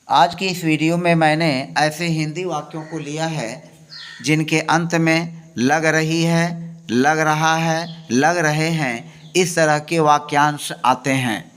आज की इस वीडियो में मैंने ऐसे हिंदी वाक्यों को लिया है जिनके अंत में लग रही है, लग रहा है, लग रहे हैं, इस तरह के वाक्यांश आते हैं।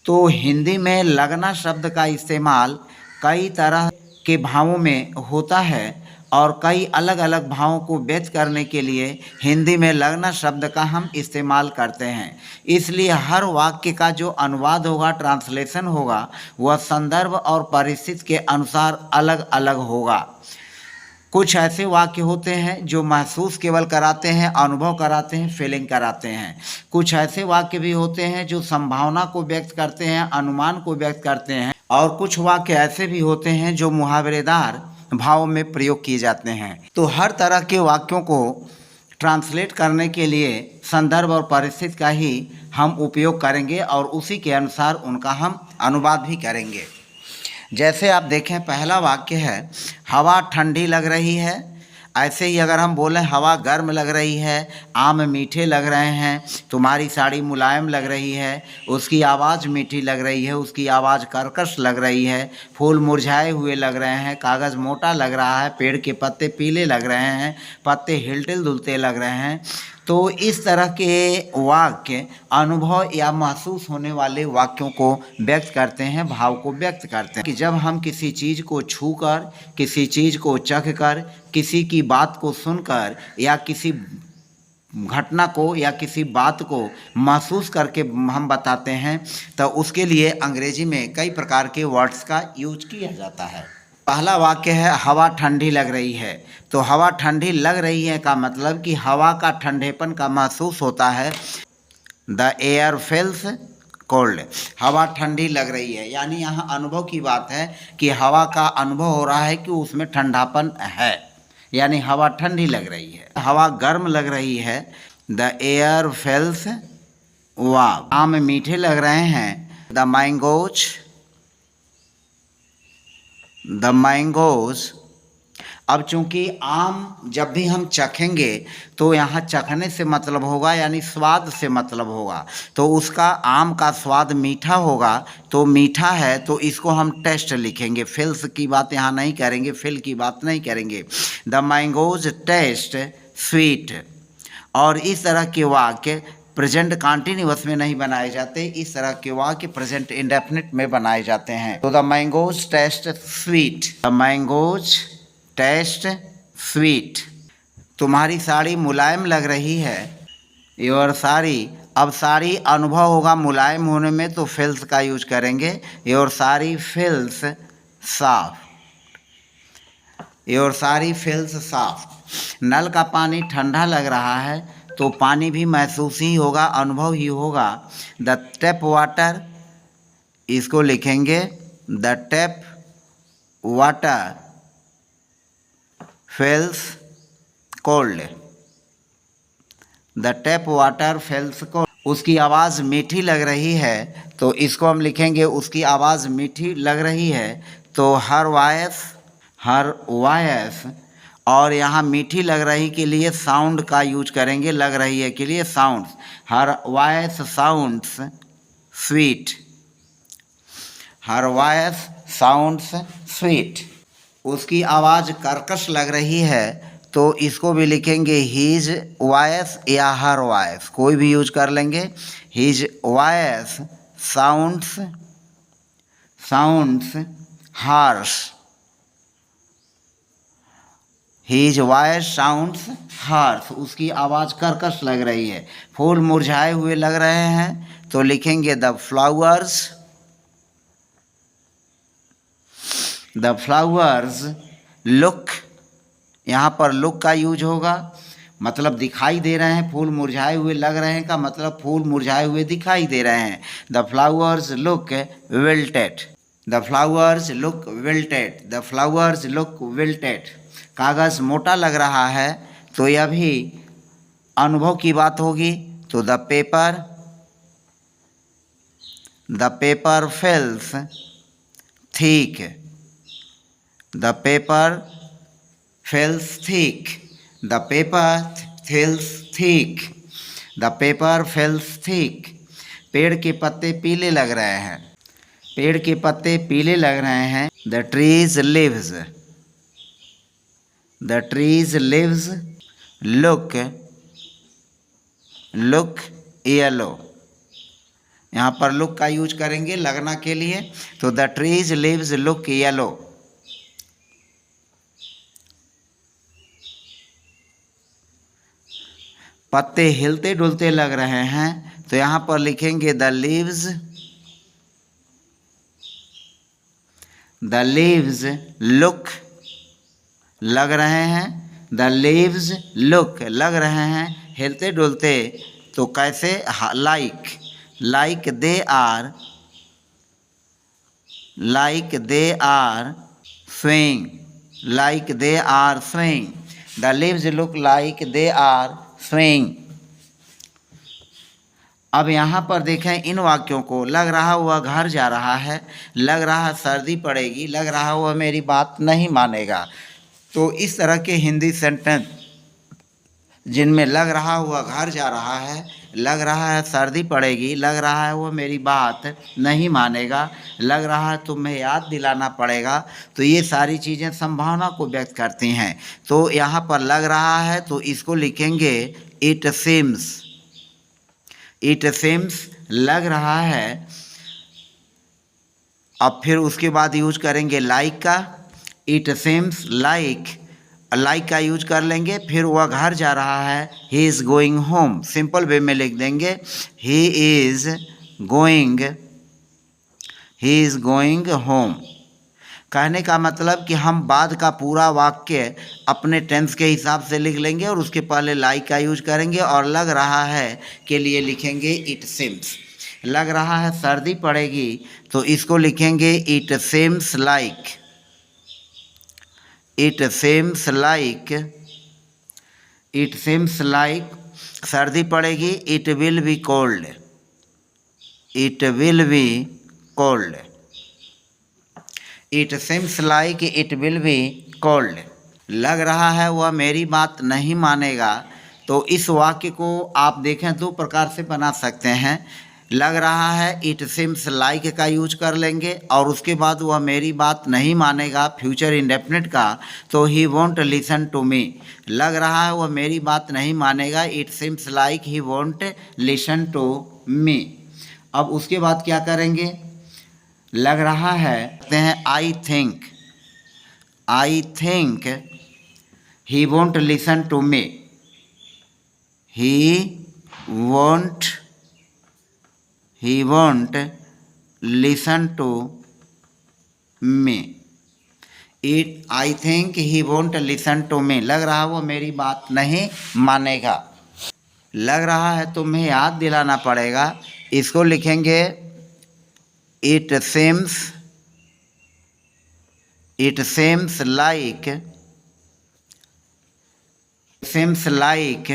तो हिंदी में लगना शब्द का इस्तेमाल कई तरह के भावों में होता है और कई अलग अलग भावों को व्यक्त करने के लिए हिंदी में लगना शब्द का हम इस्तेमाल करते हैं। इसलिए हर वाक्य का जो अनुवाद होगा, ट्रांसलेशन होगा, वह संदर्भ और परिस्थिति के अनुसार अलग अलग होगा। कुछ ऐसे वाक्य होते हैं जो महसूस केवल कराते हैं, अनुभव कराते हैं, फीलिंग कराते हैं। कुछ ऐसे वाक्य भी होते हैं जो संभावना को व्यक्त करते हैं, अनुमान को व्यक्त करते हैं। और कुछ वाक्य ऐसे भी होते हैं जो मुहावरेदार भाव में प्रयोग किए जाते हैं। तो हर तरह के वाक्यों को ट्रांसलेट करने के लिए संदर्भ और परिस्थिति का ही हम उपयोग करेंगे और उसी के अनुसार उनका हम अनुवाद भी करेंगे। जैसे आप देखें, पहला वाक्य है हवा ठंडी लग रही है। ऐसे ही अगर हम बोलें हवा गर्म लग रही है, आम मीठे लग रहे हैं, तुम्हारी साड़ी मुलायम लग रही है, उसकी आवाज़ मीठी लग रही है, उसकी आवाज़ कर्कश लग रही है, फूल मुरझाए हुए लग रहे हैं, कागज़ मोटा लग रहा है, पेड़ के पत्ते पीले लग रहे हैं, पत्ते हिलते डुलते लग रहे हैं। तो इस तरह के वाक्य अनुभव या महसूस होने वाले वाक्यों को व्यक्त करते हैं, भाव को व्यक्त करते हैं। कि जब हम किसी चीज़ को छूकर, किसी चीज़ को चखकर, किसी की बात को सुनकर या किसी घटना को या किसी बात को महसूस करके हम बताते हैं, तो उसके लिए अंग्रेजी में कई प्रकार के वर्ड्स का यूज किया जाता है। पहला वाक्य है हवा ठंडी लग रही है। तो हवा ठंडी लग रही है का मतलब कि हवा का ठंडेपन का महसूस होता है। द एयर फील्स कोल्ड, हवा ठंडी लग रही है, यानी यहाँ अनुभव की बात है कि हवा का अनुभव हो रहा है कि उसमें ठंडापन है, यानी हवा ठंडी लग रही है। हवा गर्म लग रही है, द एयर फील्स वार्म। आम मीठे लग रहे हैं, द मैंगोज। अब चूंकि आम जब भी हम चखेंगे तो यहाँ चखने से मतलब होगा, यानी स्वाद से मतलब होगा। तो उसका आम का स्वाद मीठा होगा, तो मीठा है तो इसको हम टेस्ट लिखेंगे। फिल्स की बात यहाँ नहीं करेंगे, फिल की बात नहीं करेंगे। The mangoes test sweet. और इस तरह के वाक्य प्रेजेंट कॉन्टिन्यूअस में नहीं बनाए जाते, इस तरह के वाक्य प्रेजेंट इंडेफिनिट में बनाए जाते हैं। तो the mangoes test sweet, the mangoes test sweet. तुम्हारी साड़ी मुलायम लग रही है, योर साड़ी। अब साड़ी अनुभव होगा मुलायम होने में, तो फील्स का यूज करेंगे। Your sari feels soft, your sari feels soft. नल का पानी ठंडा लग रहा है, तो पानी भी महसूस ही होगा, अनुभव ही होगा। द टैप वाटर, इसको लिखेंगे the tap water feels cold, the tap water feels cold। उसकी आवाज़ मीठी लग रही है, तो इसको हम लिखेंगे उसकी आवाज़ मीठी लग रही है, तो हर वॉइस। और यहाँ मीठी लग रही के लिए साउंड का यूज करेंगे, लग रही है के लिए sound. Her voice sounds sweet, her voice sounds sweet. उसकी आवाज़ कर्कश लग रही है, तो इसको भी लिखेंगे हीज वॉइस या हर वॉइस, कोई भी यूज कर लेंगे। His voice sounds harsh, his voice sounds harsh. उसकी आवाज़ कर्कश लग रही है। फूल मुरझाए हुए लग रहे हैं, तो लिखेंगे द फ्लावर्स लुक। यहाँ पर लुक का यूज होगा, मतलब दिखाई दे रहे हैं। फूल मुरझाए हुए लग रहे हैं का मतलब फूल मुरझाए हुए दिखाई दे रहे हैं। The flowers look wilted, the flowers look wilted, the flowers look wilted. कागज़ मोटा लग रहा है, तो यह भी अनुभव की बात होगी। तो the paper feels thick, the paper feels thick, the paper feels thick, the paper feels thick। पेड़ के पत्ते पीले लग रहे हैं, पेड़ के पत्ते पीले लग रहे हैं। The trees leaves, the trees leaves look yellow. यहाँ पर लुक का यूज करेंगे लगना के लिए, तो the trees leaves look yellow. पत्ते हिलते डुलते लग रहे हैं, तो यहाँ पर लिखेंगे द लीव्स लुक, लग रहे हैं, द लीव्स लुक लग रहे हैं, हिलते डुलते, तो कैसे, like they are swaying, like they are swaying, the leaves look like they are swaying। अब यहाँ पर देखें इन वाक्यों को, लग रहा हुआ घर जा रहा है, लग रहा सर्दी पड़ेगी, लग रहा हुआ मेरी बात नहीं मानेगा। तो इस तरह के हिंदी सेंटेंस जिनमें लग रहा हुआ घर जा रहा है, लग रहा है सर्दी पड़ेगी, लग रहा है वो मेरी बात नहीं मानेगा, लग रहा है तुम्हें याद दिलाना पड़ेगा, तो ये सारी चीज़ें संभावना को व्यक्त करती हैं। तो यहाँ पर लग रहा है तो इसको लिखेंगे इट सीम्स, लग रहा है। अब फिर उसके बाद यूज करेंगे लाइक का, इट सीम्स लाइक का यूज कर लेंगे। फिर वह घर जा रहा है, he is going home, simple way में लिख देंगे ही इज़ गोइंग होम। कहने का मतलब कि हम बाद का पूरा वाक्य अपने टेंस के हिसाब से लिख लेंगे और उसके पहले लाइक का यूज करेंगे, और लग रहा है के लिए लिखेंगे इट सीम्स। लग रहा है सर्दी पड़ेगी तो इसको लिखेंगे इट सीम्स लाइक सर्दी पड़ेगी, it will be cold, it seems like it will be cold. लग रहा है वह मेरी बात नहीं मानेगा, तो इस वाक्य को आप देखें दो प्रकार से बना सकते हैं। लग रहा है इट सीम्स लाइक का यूज कर लेंगे, और उसके बाद वह मेरी बात नहीं मानेगा फ्यूचर इंडेफिनिट का, तो he won't listen to me. लग रहा है वह मेरी बात नहीं मानेगा, it seems like he won't listen to me. अब उसके बाद क्या करेंगे, लग रहा है कहते हैं I think he won't listen to me, he won't listen to me, I think he won't listen to me. लग रहा वो मेरी बात नहीं मानेगा। लग रहा है तुम्हें याद दिलाना पड़ेगा, इसको लिखेंगे it seems like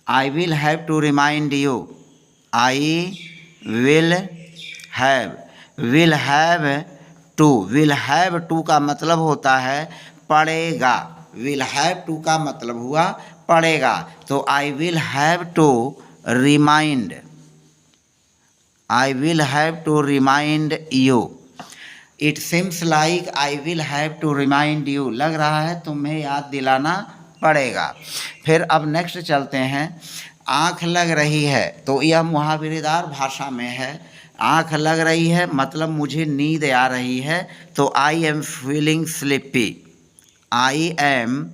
I will have to remind you, will have to का मतलब होता है पड़ेगा, will have to का मतलब हुआ पड़ेगा, तो I will have to remind you। It seems like I will have to remind you, लग रहा है तुम्हें याद दिलाना पड़ेगा। फिर अब नेक्स्ट चलते हैं, आँख लग रही है, तो यह मुहावरेदार भाषा में है। आँख लग रही है मतलब मुझे नींद आ रही है, तो I am feeling sleepy, I am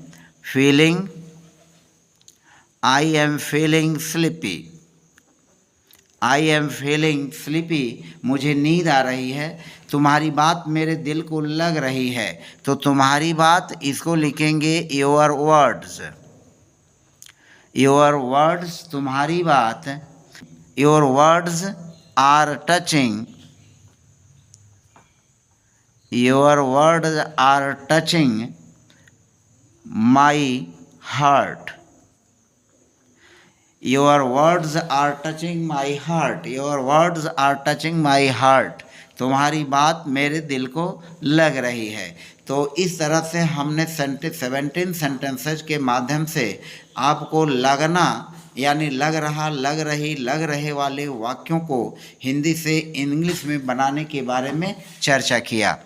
feeling sleepy, मुझे नींद आ रही है। तुम्हारी बात मेरे दिल को लग रही है, तो तुम्हारी बात इसको लिखेंगे योर वर्ड्स, तुम्हारी बात, your words are touching my heart, your words are touching my heart, तुम्हारी बात मेरे दिल को लग रही है। तो इस तरह से हमने 17 सेंटेंसेज के माध्यम से आपको लगना यानी लग रहा, लग रही, लग रहे वाले वाक्यों को हिंदी से इंग्लिश में बनाने के बारे में चर्चा किया।